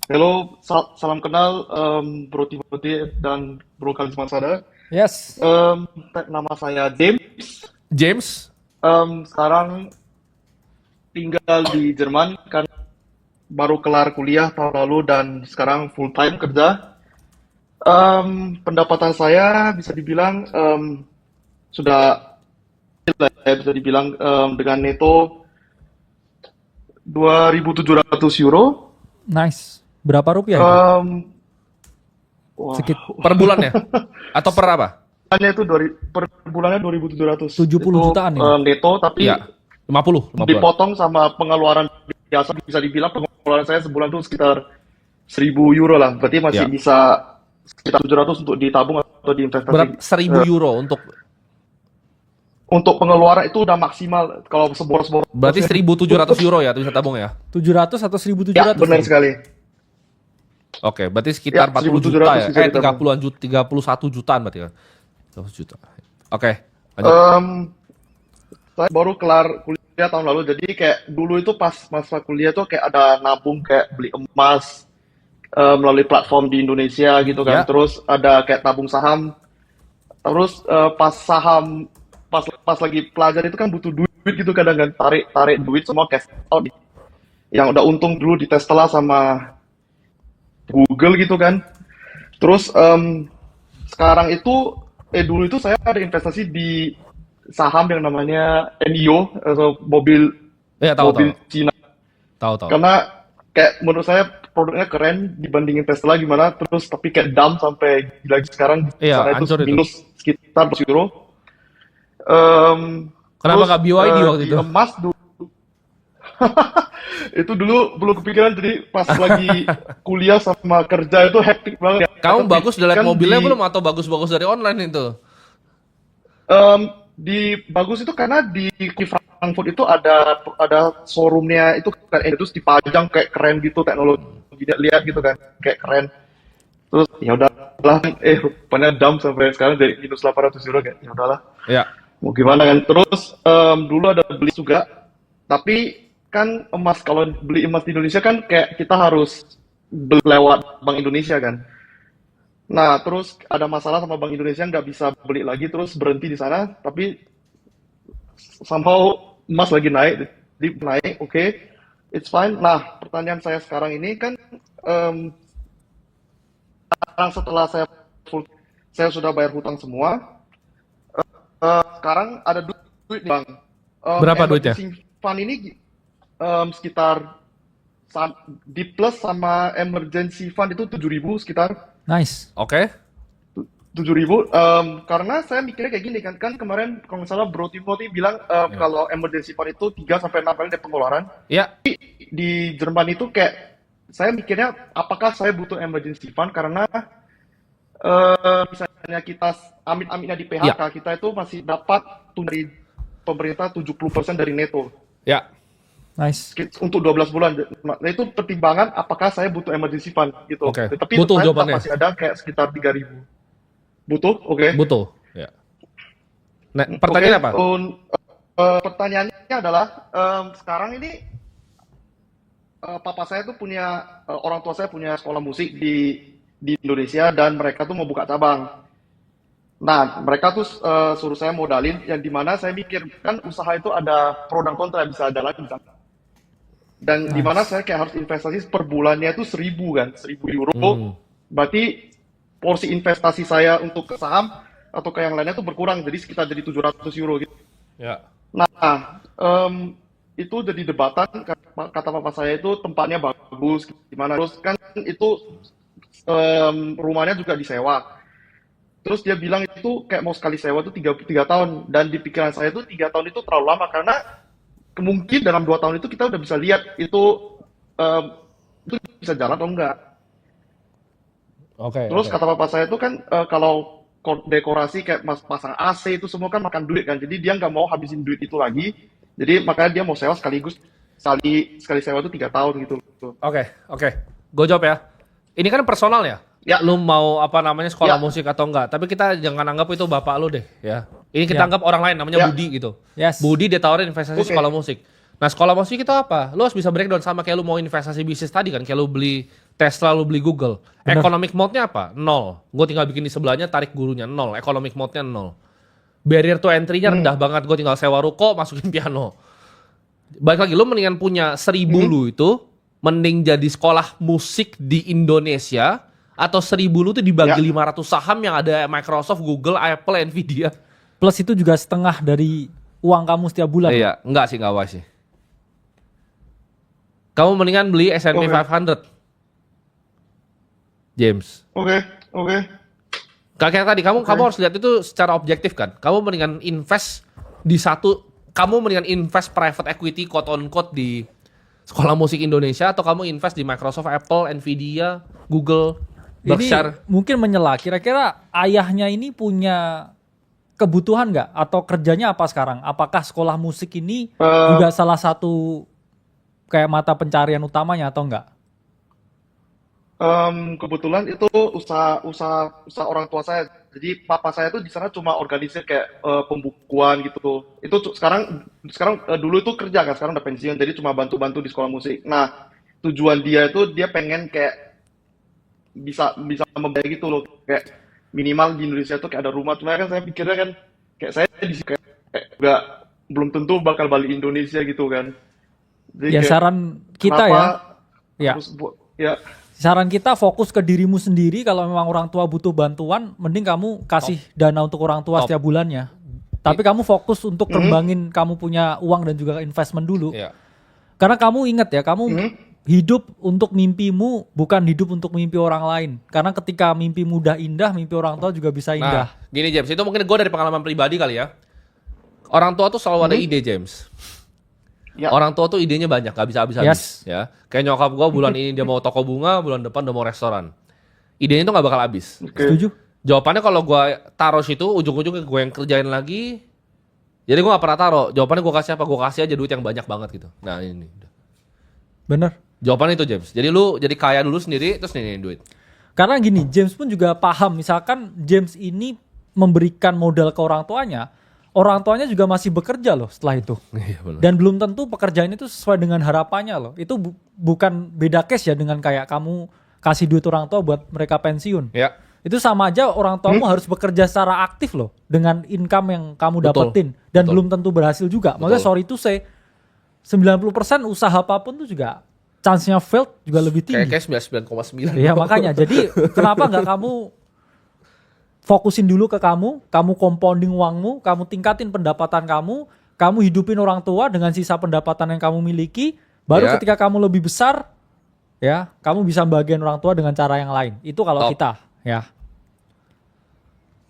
Halo, salam kenal Bro Timothy dan Bro Kalismansada. Yes. Nama saya James. James, Sekarang tinggal di Jerman kan baru kelar kuliah tahun lalu dan sekarang full time kerja. Pendapatan saya bisa dibilang sudah bisa dibilang dengan neto 2.700 euro. nice. Berapa rupiah itu? Em, wah, Sekit Per bulan ya? Atau per apa? bulannya itu per bulannya 2.700 70 itu jutaan ini. neto, tapi Iya, 50-an. dipotong sama pengeluaran biasa, bisa dibilang pengeluaran saya sebulan tuh sekitar 1.000 euro lah, berarti masih Ya. bisa sekitar 700 untuk ditabung atau diinvestasi. Berapa? 1.000 euro Untuk pengeluaran itu udah maksimal kalau seboros-boros. berarti 1.700 euro ya bisa tabung ya? 700 atau Ya, 1700 benar nih? sekali. Oke, berarti sekitar Ya, 40 juta 1.700 ya? bisa ditabung. 30-an juta, 31 jutaan berarti ya? 30 juta. Oke, lanjut. Em, saya baru kelar kuliah tahun lalu, jadi kayak dulu itu pas masa kuliah tuh kayak ada nabung, kayak beli emas melalui platform di Indonesia gitu kan. Ya, Terus ada kayak tabung saham. Terus pas saham, pas lagi pelajar itu kan butuh duit gitu kadang kan, tarik tarik duit semua cash out. Yang udah untung dulu di Tesla sama Google gitu kan. Terus sekarang itu dulu itu saya ada investasi di saham yang namanya NIO atau mobil ya tahu tahu. mobil Cina. Tahu tahu. Karena kayak menurut saya produknya keren dibandingin Tesla gimana, terus tapi kayak dump sampai gila sekarang di Iya, sana itu hancur itu. minus sekitar 100 euro. Kenapa Terus nggak BYD waktu di itu? emas dulu itu dulu belum kepikiran, jadi pas lagi kuliah sama kerja itu hektik banget ya. Kamu Tapi bagus udah lihat kan mobilnya belum atau bagus-bagus dari online itu? em, di bagus itu karena di Frankfurt itu ada showroomnya itu kan, terus dipajang kayak keren gitu, teknologi lihat gitu kan kayak keren. Terus ya udahlah, rupanya dump sampai sekarang dari minus 800 euro, kayak ya udahlah, Ya, mau gimana kan. Terus dulu ada beli juga, tapi kan emas, kalau beli emas di Indonesia kan kayak kita harus beli lewat Bank Indonesia kan. Nah, terus ada masalah sama Bank Indonesia, nggak bisa beli lagi, terus berhenti di sana. Tapi somehow emas lagi naik, naik, oke, it's fine. Nah, pertanyaan saya sekarang ini kan, em, sekarang setelah saya sudah bayar hutang semua, sekarang ada duit nih bang. berapa duitnya? Emergency fund ini sekitar di plus sama emergency fund itu 7.000 sekitar. Nice. Oke. 7.000, karena saya mikirnya kayak gini kan, kemarin kalau nggak salah Bro Timothy bilang Ya. kalau emergency fund itu 3 sampai 6 kali dari pengeluaran. Ya, Di Jerman itu kayak saya mikirnya apakah saya butuh emergency fund, karena misalnya kita amit-amitnya di ya, PHK, kita itu masih dapat dari pemerintah 70% dari neto ya. Nice. untuk 12 bulan. Nah, itu pertimbangan apakah saya butuh emergency fund gitu. Oke. Tapi Butuh saya tetap jawabannya. masih ada kayak sekitar 3.000. Butuh, oke. Butuh. Ya. Nah, Oke, pertanyaannya apa? pertanyaannya adalah sekarang ini papa saya tuh punya orang tua saya punya sekolah musik di Indonesia dan mereka tuh mau buka cabang. Nah, mereka tuh suruh saya modalin, yang dimana saya mikir kan usaha itu ada pro dan kontra, bisa jalan bisa. Dan dimana Nice. saya kayak harus investasi per bulannya itu 1.000 kan, 1.000 euro. Hmm. Berarti porsi investasi saya untuk ke saham atau ke yang lainnya tuh berkurang, jadi sekitar jadi 700 euro gitu. Ya. Nah, itu jadi debatan, kata papa saya itu tempatnya bagus, gimana. Terus kan itu rumahnya juga disewa. Terus dia bilang itu kayak mau sekali sewa itu tiga tahun. Dan di pikiran saya itu 3 tahun itu terlalu lama, karena kemungkinan dalam 2 tahun itu kita udah bisa lihat em, itu bisa jalan atau enggak. Oke, Terus oke. kata papa saya itu kan kalau dekorasi kayak pasang AC itu semua kan makan duit kan. Jadi dia nggak mau habisin duit itu lagi. Jadi makanya dia mau sewa sekaligus, sekali sekali sewa itu 3 tahun gitu. Oke, oke. Gue jawab ya. Ini kan personal ya. Ya, Lu mau apa namanya sekolah ya, musik atau enggak? Tapi kita jangan anggap itu bapak lu deh ya. Ini kita Ya. anggap orang lain namanya ya. Budi gitu. Yes. Budi dia tawarin investasi Oke. sekolah musik. Nah, sekolah musik itu apa? Lu harus bisa breakdown sama kayak lu mau investasi bisnis tadi kan, kayak lu beli Tesla, lu beli Google. Bener. Economic mode-nya apa? 0. Gue tinggal bikin di sebelahnya, tarik gurunya 0. Economic mode-nya 0. Barrier to entry-nya rendah banget. Gue tinggal sewa ruko, masukin piano. Baik lagi, lu mendingan punya 1.000 lu itu, mending jadi sekolah musik di Indonesia, atau 1.000 lu tuh dibagi 500 saham yang ada Microsoft, Google, Apple, Nvidia. Plus itu juga setengah dari uang kamu setiap bulan. Iya, enggak sih, enggak wise sih. Kamu mendingan beli S&P Oke. 500. James. Oke. Kayak tadi kamu harus lihat itu secara objektif kan. Kamu mendingan invest di kamu mendingan invest private equity quote on quote di sekolah musik Indonesia, atau kamu invest di Microsoft, Apple, Nvidia, Google, Berkshire. Ini mungkin menyela. Kira-kira ayahnya ini punya kebutuhan nggak? Atau kerjanya apa sekarang? Apakah sekolah musik ini juga salah satu kayak mata pencarian utamanya atau enggak? Kebetulan itu usaha orang tua saya. Jadi papa saya tuh di sana cuma organisir kayak pembukuan gitu. Sekarang dulu itu kerja kan, sekarang udah pensiun. Jadi cuma bantu-bantu di sekolah musik. Nah, tujuan dia itu dia pengen kayak bisa membayar gitu loh. Kayak minimal di Indonesia tuh kayak ada rumah. Cuma kan saya pikirnya kan kayak saya di sini kayak nggak belum tentu bakal balik Indonesia gitu kan. Jadi Ya kayak saran kita kenapa ya harus ya. saran kita fokus ke dirimu sendiri. Kalau memang orang tua butuh bantuan, mending kamu kasih dana untuk orang tua Top. setiap bulannya. Tapi kamu fokus untuk kembangin kamu punya uang dan juga investment dulu. Iya. Karena kamu ingat ya, kamu hidup untuk mimpimu, bukan hidup untuk mimpi orang lain. Karena ketika mimpi mudah indah, mimpi orang tua juga bisa indah. Nah, gini James, itu mungkin gue dari pengalaman pribadi kali ya. Orang tua tuh selalu ada ide, James. Ya. Orang tua tuh idenya banyak, gak bisa habis-habis. Ya. Kayak nyokap gue bulan ini dia mau toko bunga, bulan depan udah mau restoran. Idenya tuh gak bakal habis. Oke. Setuju? Jawabannya kalau gue taruh situ, ujung-ujungnya gue yang kerjain lagi. Jadi gue gak pernah taruh. Jawabannya gue kasih apa? Gue kasih aja duit yang banyak banget gitu. Nah ini. Bener. Jawabannya itu James. Jadi lu jadi kaya dulu sendiri, terus nih duit. Karena gini, James pun juga paham. Misalkan James ini memberikan modal ke orang tuanya juga masih bekerja loh setelah itu. Iya benar. Dan belum tentu pekerjaan itu sesuai dengan harapannya loh. Itu bukan beda case ya dengan kayak kamu kasih duit orang tua buat mereka pensiun. Ya. Itu sama aja orang tuamu harus bekerja secara aktif loh dengan income yang kamu Betul. dapetin. Dan Betul. belum tentu berhasil juga. Maksudnya Betul. sorry to say, 90% usaha apapun tuh juga chance-nya failed juga lebih tinggi. Kayak 99,9. Iya makanya. Jadi kenapa nggak kamu fokusin dulu ke kamu compounding uangmu, kamu tingkatin pendapatan kamu hidupin orang tua dengan sisa pendapatan yang kamu miliki, baru Ya. ketika kamu lebih besar, ya kamu bisa bagian orang tua dengan cara yang lain. Itu kalau Top. kita, ya.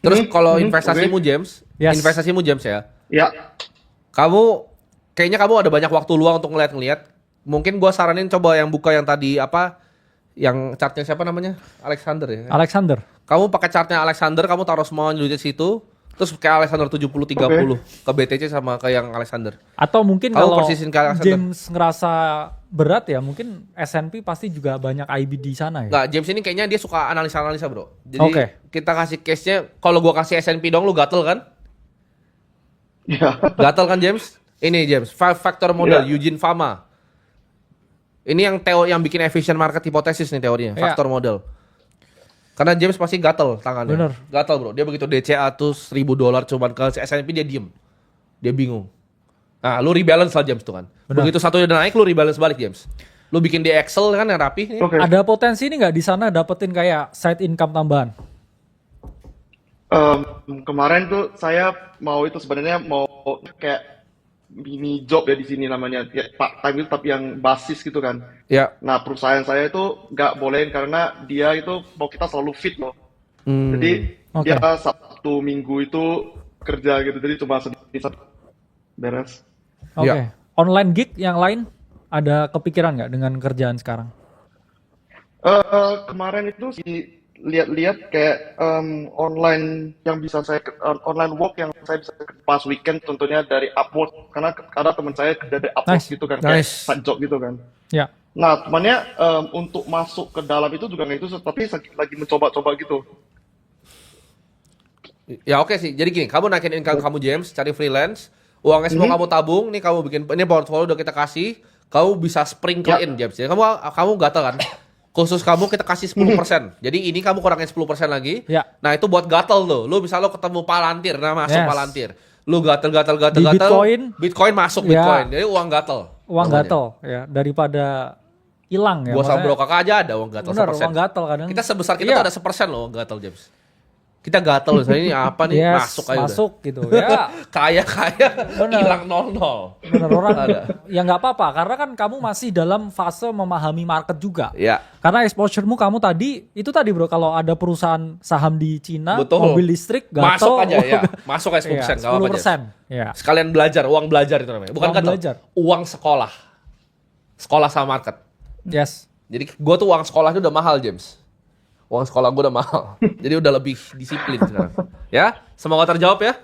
Terus kalau investasimu James, Yes. investasimu James ya. Ya. Kayaknya kamu ada banyak waktu luang untuk ngeliat. Mungkin gua saranin coba yang buka yang tadi apa? Yang chartnya siapa namanya? Alexander ya. Alexander, Kamu pakai chartnya Alexander, kamu taruh semua duitnya situ. Terus kayak Alexander 70-30 ke BTC sama ke yang Alexander. atau mungkin Kamu kalau persisin ke Alexander. James ngerasa berat ya, mungkin S&P pasti juga banyak IB di sana ya. Nggak, James ini kayaknya dia suka analisa-analisa bro. Jadi Oke. kita kasih case-nya, kalau gua kasih S&P dong lu gatel kan? Ya. Gatel kan James? Ini James, 5 factor model, Iya. Eugene Fama. Ini yang yang bikin efficient market hypothesis nih teorinya, Iya. faktor model. Karena James pasti gatel tangannya. Bener. Gatel bro, dia begitu DCA tuh $1.000 cuman ke S&P dia diem. Dia bingung. Nah lu rebalance lah James tuh kan. Bener. Begitu satunya udah naik lu rebalance balik James. Lu bikin di Excel kan yang rapi nih. Oke. Ada potensi ini nggak di sana dapetin kayak side income tambahan? Kemarin tuh saya mau itu sebenarnya mau kayak mini job ya di sini namanya kayak part time itu tapi yang basis gitu kan. Ya. Nah perusahaan saya itu nggak bolehin karena dia itu mau kita selalu fit loh. Hmm. Jadi Oke. dia Sabtu Minggu itu kerja gitu. Jadi cuma sedikit beres. Oke. Ya. Online gig yang lain ada kepikiran nggak dengan kerjaan sekarang? Kemarin itu sih lihat-lihat kayak online yang bisa saya online work yang saya bisa pas weekend tentunya dari Upwork karena ada teman saya kerja dari Upwork Nice. gitu kan kayak Nice. side job gitu kan. Ya. Nah, temannya untuk masuk ke dalam itu juga nggak itu tapi lagi mencoba-coba gitu. Ya oke sih. Jadi gini, kamu naikin income kamu James, cari freelance. Uangnya semua kamu tabung, nih kamu bikin, ini portfolio udah kita kasih, kamu bisa sprinkle in, James. Jadi kamu gatel kan? Khusus kamu kita kasih 10%. Jadi ini kamu kurangin 10% lagi. Ya. Nah itu buat gatel tuh. Lu bisa lo ketemu Palantir, nah masuk Yes. Palantir. Lu gatel. Di Bitcoin masuk Ya. Bitcoin. Jadi uang gatel. Uang namanya. gatel ya, daripada hilang ya. Gua sama Maksudnya- bro kakak aja ada uang gatel Bener, 1%. uang gatel kadang. Kita sebesar kita Iya. tuh ada 1% loh uang gatel, James. Kita gatel misalnya ini apa nih, Yes, masuk aja udah. masuk gitu ya. Kaya Bener. hilang 0-0. Bener orang Ada. ya nggak apa-apa karena kan kamu masih dalam fase memahami market juga. Ya. Karena exposure-mu kamu tadi itu tadi bro, kalau ada perusahaan saham di Cina, Betul. mobil listrik, gatel, Masuk aja ya. Masuk aja 10%, Iya, enggak apa-apa, James. 10%. Ya. Sekalian belajar, uang belajar itu namanya. Bukan Uang gatel. belajar. Uang sekolah. Sekolah sama market. Yes. Jadi gue tuh uang sekolah itu udah mahal, James. Uang sekolah gue udah mahal. Jadi udah lebih disiplin sekarang. Ya, semoga terjawab ya.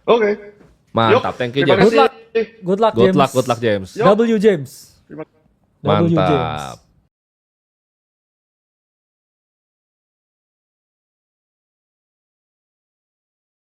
Oke. Mantap, Yuk, thank you terima James. kasih. Good luck Good James. luck, James. Yo. W James. Terima W James. Mantap.